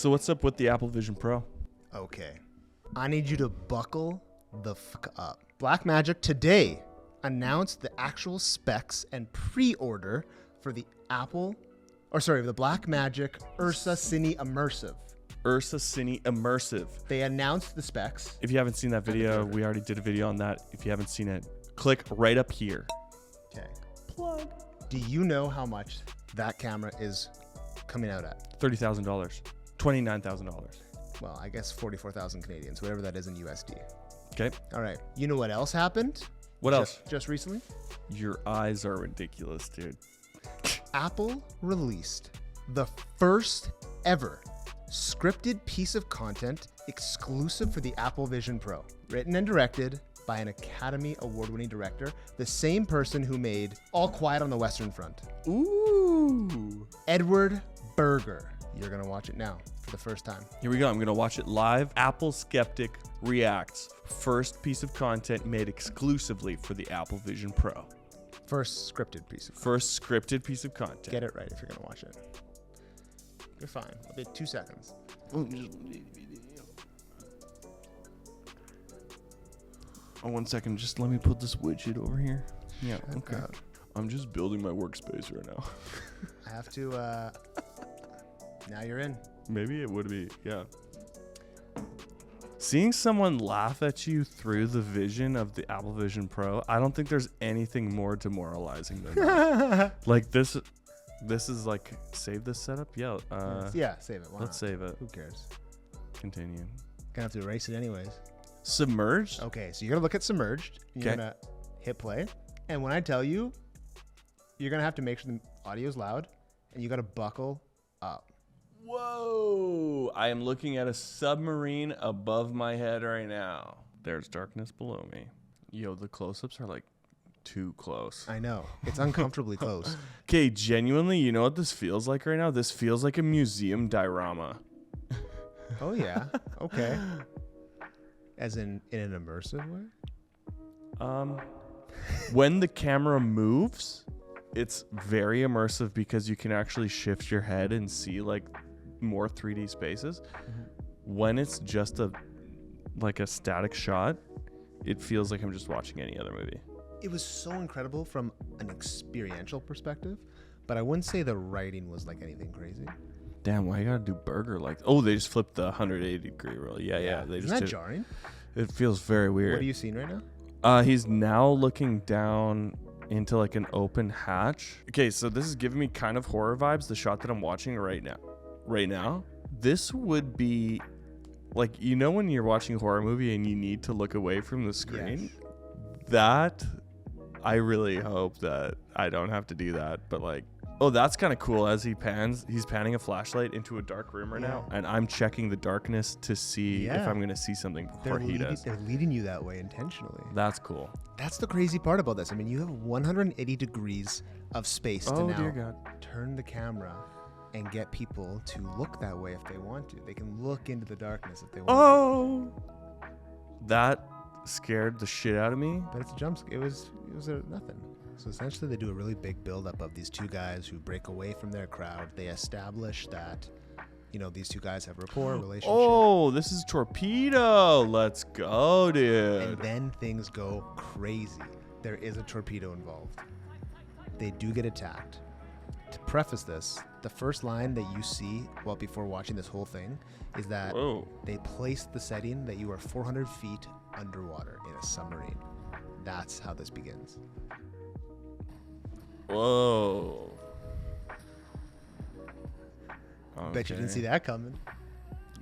So what's up with the Apple Vision Pro? Okay. I need you to buckle the fuck up. Blackmagic today announced the actual specs and pre-order for the the Blackmagic Ursa Cine Immersive. Ursa Cine Immersive. They announced the specs. If you haven't seen that video, we already did a video on that. If you haven't seen it, click right up here. Okay. Plug. Do you know how much that camera is coming out at? $30,000. $29,000. Well, I guess 44,000 Canadians, whatever that is in USD. Okay. All right. You know what else happened? What else? Just recently? Your eyes are ridiculous, dude. Apple released the first ever scripted piece of content exclusive for the Apple Vision Pro, written and directed by an Academy Award-winning director, the same person who made All Quiet on the Western Front. Ooh. Edward Berger. You're going to watch it now for the first time. Here we go. I'm going to watch it live. Apple Skeptic reacts. First piece of content made exclusively for the Apple Vision Pro. First scripted piece of content. First scripted piece of content. Get it right if you're going to watch it. You're fine. I'll be 2 seconds. Oh, 1 second. Just let me put this widget over here. Yeah, okay. I'm just building my workspace right now. I have to, now you're in. Maybe it would be, yeah. Seeing someone laugh at you through the vision of the Apple Vision Pro, I don't think there's anything more demoralizing than that. Like this is like, save this setup? Yeah. Yeah, save it. Why Let's not? save it. Who cares? Continue. Gonna have to erase it anyways. Submerged? Okay, so you're gonna look at Submerged. You're Okay. gonna hit play. And when I tell you, you're gonna have to make sure the audio's loud and you gotta buckle up. Whoa! I am looking at a submarine above my head right now. There's darkness below me. Yo, the close-ups are like too close. I know. It's uncomfortably close. Okay, genuinely, you know what this feels like right now? This feels like a museum diorama. Oh yeah. Okay. As in an immersive way? When the camera moves, it's very immersive because you can actually shift your head and see like more 3D spaces. Mm-hmm. When it's just a static shot, it feels like I'm just watching any other movie. It was so incredible from an experiential perspective, but I wouldn't say the writing was like anything crazy. Damn, why you gotta do burger like? Oh, they just flipped the 180-degree roll. Yeah. They Isn't just that jarring? It feels very weird. What are you seeing right now? He's now looking down into like an open hatch. Okay, so this is giving me kind of horror vibes. The shot that I'm watching right now, this would be like, you know, when you're watching a horror movie and you need to look away from the screen. Yes. That I really hope that I don't have to do that, but like, oh, that's kind of cool. As he's panning a flashlight into a dark room right now, and I'm checking the darkness to see if I'm going to see something before he does. They're leading you that way intentionally. That's cool. That's the crazy part about this. I mean, you have 180 degrees of space to now turn the camera and get people to look that way if they want to. They can look into the darkness if they want to. Oh! That scared the shit out of me. But it's a jump scare. It was nothing. So essentially they do a really big buildup of these two guys who break away from their crowd. They establish that, you know, these two guys have rapport, relationship. Oh, this is Torpedo. Let's go, dude. And then things go crazy. There is a torpedo involved. They do get attacked. To preface this, the first line that you see before watching this whole thing is that they placed the setting that you are 400 feet underwater in a submarine. That's how this begins. Whoa. Okay. Bet you didn't see that coming.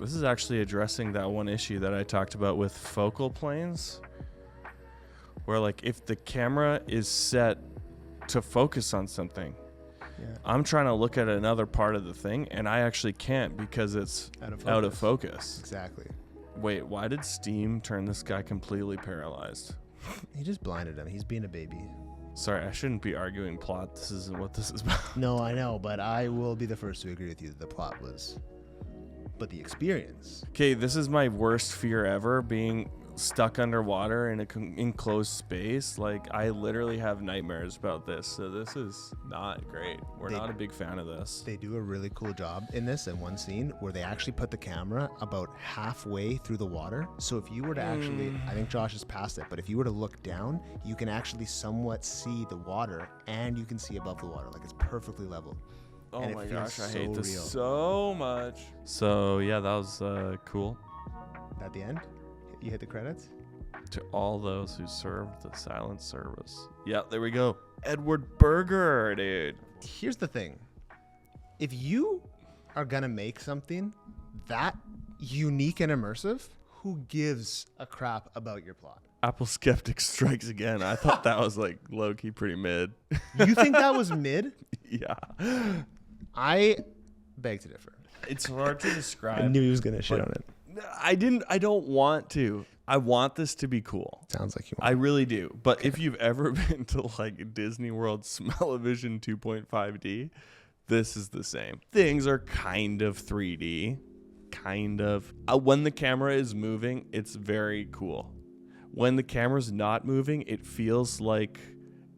This is actually addressing that one issue that I talked about with focal planes, where like if the camera is set to focus on something, I'm trying to look at another part of the thing and I actually can't because it's out of focus. Exactly. Wait, why did Steam turn this guy completely paralyzed? He just blinded him. He's being a baby. Sorry, I shouldn't be arguing plot. This isn't what this is about. No, I know, but I will be the first to agree with you that the plot was, but the experience. Okay, this is my worst fear ever, being stuck underwater in a enclosed space. Like, I literally have nightmares about this. So this is not great. We're not a big fan of this. They do a really cool job in this in one scene where they actually put the camera about halfway through the water. So if you were to actually, I think Josh has passed it, but if you were to look down, you can actually somewhat see the water and you can see above the water. Like, it's perfectly level. Oh my gosh, I hate this real. so much. So yeah, that was cool. At the end, you hit the credits. To all those who served the silent service. Yeah, there we go. Edward Berger, dude. Here's the thing. If you are going to make something that unique and immersive, who gives a crap about your plot? Apple Skeptic strikes again. I thought that was like low-key pretty mid. You think that was mid? Yeah. I beg to differ. It's hard to describe. I knew he was going to shit on it. I don't want to. I want this to be cool. Sounds like you I really do. But if you've ever been to like Disney World Smell-O-Vision 2.5D, this is the same. Things are kind of 3D. Kind of. When the camera is moving, it's very cool. When the camera's not moving, it feels like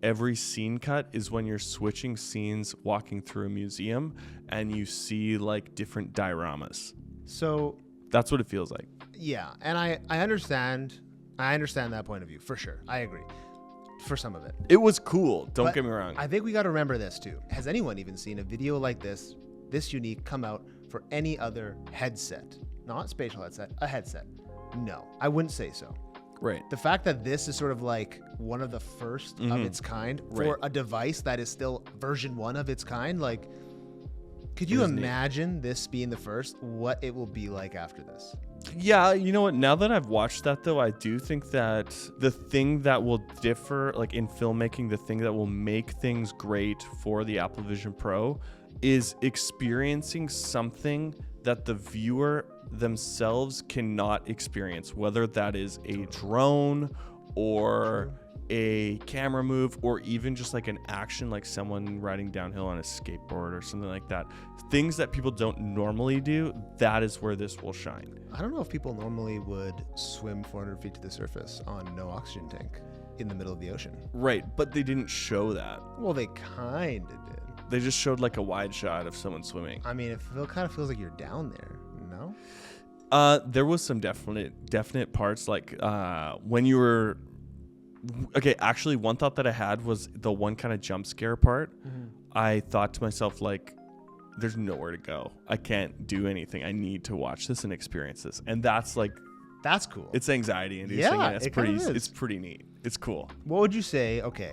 every scene cut is when you're switching scenes walking through a museum and you see like different dioramas. So that's what it feels like. Yeah, and I understand that point of view for sure. I agree. For some of it. It was cool. Don't get me wrong. I think we got to remember this too. Has anyone even seen a video like this unique, come out for any other headset? Not spatial headset, a headset. No, I wouldn't say so. Right. The fact that this is sort of like one of the first of its kind for a device that is still version 1 of its kind, like, could you imagine this being the first, what it will be like after this? Yeah, you know what? Now that I've watched that, though, I do think that the thing that will differ, like in filmmaking, the thing that will make things great for the Apple Vision Pro is experiencing something that the viewer themselves cannot experience, whether that is a drone or a camera move or even just like an action, like someone riding downhill on a skateboard or something like that. Things that people don't normally do, that is where this will shine. I don't know if people normally would swim 400 feet to the surface on no oxygen tank in the middle of the ocean. Right, but they didn't show that. Well, they kind of did. They just showed like a wide shot of someone swimming. I mean, it kind of feels like you're down there, no? There was some definite parts, like when you were... Okay, actually, one thought that I had was the one kind of jump scare part. I thought to myself, like, there's nowhere to go. I can't do anything. I need to watch this and experience this. And that's like... That's cool. It's anxiety inducing. Yeah, and it's pretty neat. It's cool. What would you say? Okay,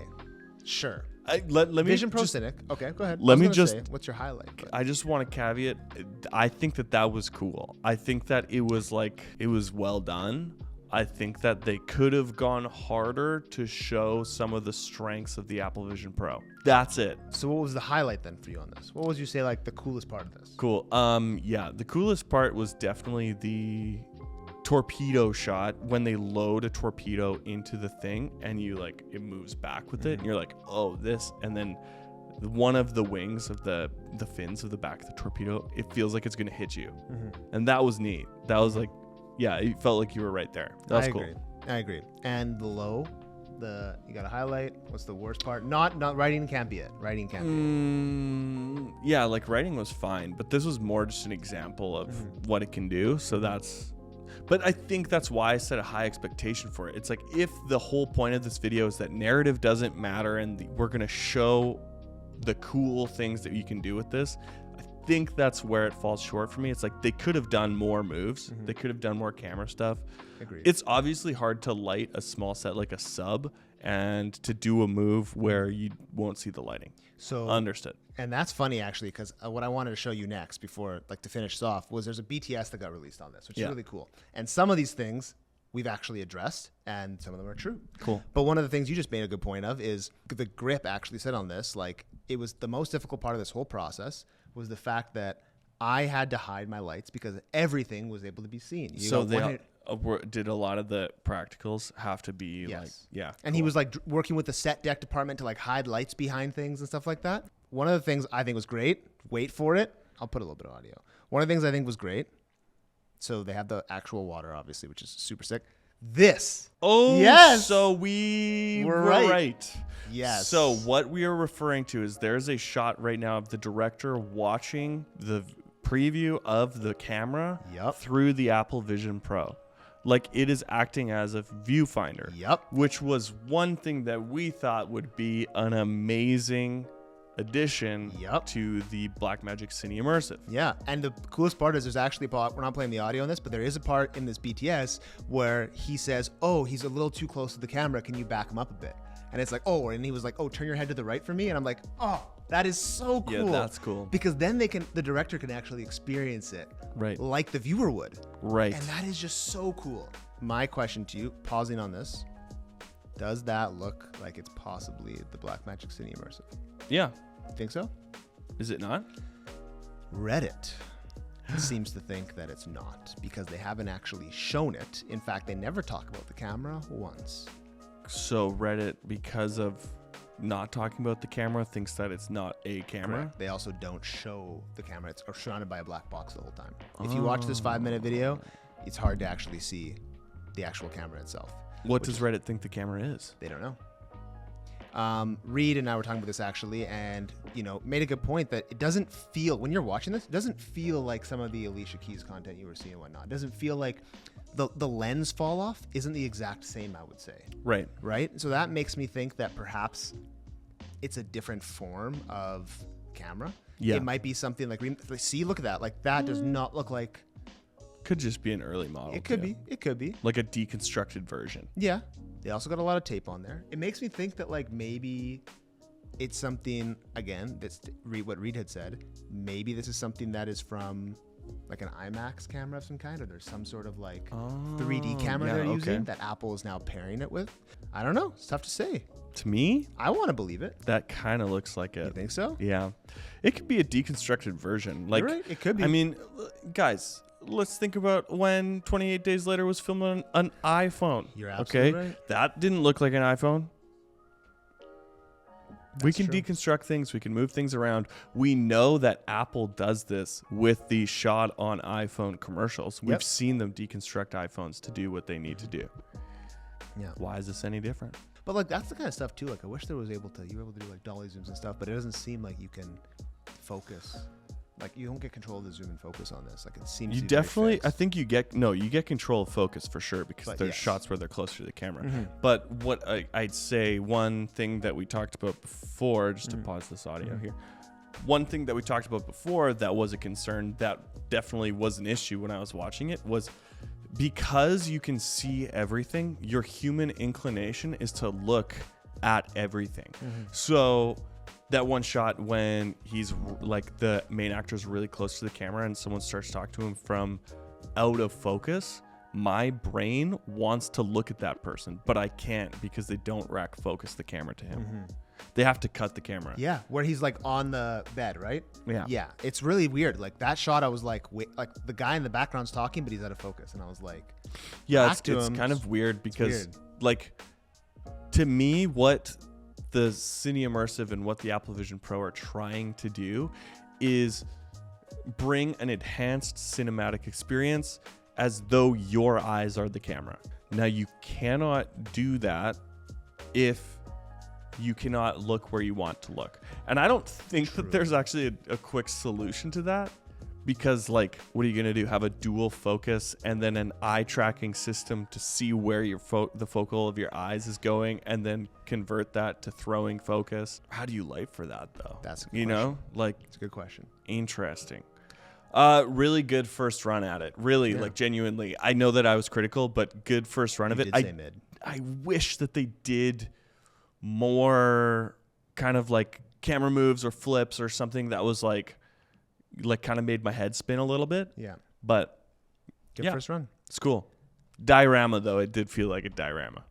sure. Let me Vision Pro Cynic. Okay, go ahead. Let me just... What's your highlight? But I just want to caveat. I think that was cool. I think that it was well done. I think that they could have gone harder to show some of the strengths of the Apple Vision Pro. That's it. So what was the highlight then for you on this? What would you say like the coolest part of this? Cool. Yeah, the coolest part was definitely the torpedo shot when they load a torpedo into the thing and you like it moves back with it and you're like, oh, this, and then one of the wings of the fins of the back of the torpedo, it feels like it's gonna hit you. And that was neat. That was like, yeah, it felt like you were right there. That was cool. I agree. And the low, you got to highlight. What's the worst part? Not writing can't be it. Writing can't be it. Yeah, like writing was fine, but this was more just an example of what it can do. So but I think that's why I set a high expectation for it. It's like, if the whole point of this video is that narrative doesn't matter and we're going to show the cool things that you can do with this, I think that's where it falls short for me. It's like they could have done more moves. They could have done more camera stuff. Agreed. It's obviously hard to light a small set like a sub and to do a move where you won't see the lighting. So understood. And that's funny actually, because what I wanted to show you next before, like to finish this off, was there's a BTS that got released on this, which is really cool. And some of these things we've actually addressed, and some of them are true. Cool. But one of the things you just made a good point of is the grip actually said on this, like it was the most difficult part of this whole process was the fact that I had to hide my lights because everything was able to be seen. So they did a lot of the practicals have to be like, yeah. And he was like working with the set deck department to like hide lights behind things and stuff like that. One of the things I think was great, wait for it. I'll put a little bit of audio. One of the things I think was great. So they have the actual water, obviously, which is super sick. this. Oh, yes. So we We're were right. Yes. So what we are referring to is there's a shot right now of the director watching the preview of the camera Yep. through the Apple Vision Pro. Like it is acting as a viewfinder. Yep. Which was one thing that we thought would be an amazing addition to the Blackmagic Cine Immersive. Yeah, and the coolest part is there's actually a part, we're not playing the audio on this, but there is a part in this BTS where he says, oh, he's a little too close to the camera. Can you back him up a bit? And it's like, oh, and he was like, oh, turn your head to the right for me. And I'm like, oh, that is so cool. Yeah, that's cool. Because then the director can actually experience it. Right. Like the viewer would. Right. And that is just so cool. My question to you, pausing on this, does that look like it's possibly the Blackmagic Cine Immersive? Yeah. Think so? Is it not? Reddit seems to think that it's not because they haven't actually shown it. In fact, they never talk about the camera once. So Reddit, because of not talking about the camera, thinks that it's not a camera. Correct. They also don't show the camera. It's surrounded by a black box the whole time. If you watch this 5-minute video, it's hard to actually see the actual camera itself. What does Reddit think the camera is? They don't know. Reed and I were talking about this actually, and made a good point that it doesn't feel, when you're watching this, it doesn't feel like some of the Alicia Keys content you were seeing and whatnot. It doesn't feel like the lens fall off isn't the exact same, I would say. Right. Right? So that makes me think that perhaps it's a different form of camera. Yeah. It might be something like, see, look at that. Like that does not look like. Could just be an early model. It could be. It could be. Like a deconstructed version. Yeah. They also got a lot of tape on there. It makes me think that like maybe it's something, again, that's what Reed had said. Maybe this is something that is from like an IMAX camera of some kind, or there's some sort of like 3D camera they're using that Apple is now pairing it with. I don't know. It's tough to say. To me, I want to believe it. That kind of looks like it. You think so? Yeah. It could be a deconstructed version. Like, you're right. It could be. I mean, guys, let's think about when 28 Days Later was filmed on an iPhone. You're absolutely right. That didn't look like an iPhone. We can true. deconstruct things. We can move things around. We know that Apple does this with the shot on iPhone commercials. We've seen them deconstruct iPhones to do what they need to do. Yeah. Why is this any different? But like that's the kind of stuff too. Like I wish there was you were able to do like dolly zooms and stuff, but it doesn't seem like you can focus. Like you don't get control of the zoom and focus on this. Like it seems You to be very definitely, fixed. I think you get control of focus for sure because But there's yes. shots where they're closer to the camera. Mm-hmm. But what I'd say, one thing that we talked about before, just to pause this audio here, one thing that we talked about before that was a concern that definitely was an issue when I was watching it was because you can see everything, your human inclination is to look at everything. So that one shot when he's like the main actor's really close to the camera and someone starts to talk to him from out of focus, my brain wants to look at that person, but I can't because they don't rack focus the camera to him. They have to cut the camera. Yeah, where he's like on the bed, right? Yeah. Yeah, it's really weird. Like that shot, I was like, wait, like the guy in the background's talking, but he's out of focus, and I was like, Yeah, back it's to him. kind of weird because weird. like to me what the Cine Immersive and what the Apple Vision Pro are trying to do is bring an enhanced cinematic experience as though your eyes are the camera. Now you cannot do that if you cannot look where you want to look. And I don't think that there's actually a quick solution to that because like, what are you going to do? Have a dual focus and then an eye tracking system to see where your the focal of your eyes is going and then convert that to throwing focus. How do you light for that though? That's a good you question. know, like it's a good question. interesting. Really good first run at it. Really, like genuinely. I know that I was critical, but good first run of it. Did say mid. I wish that they did more kind of like camera moves or flips or something that was like kind of made my head spin a little bit. Yeah. But Good yeah, first run. it's cool. Diorama though, it did feel like a diorama.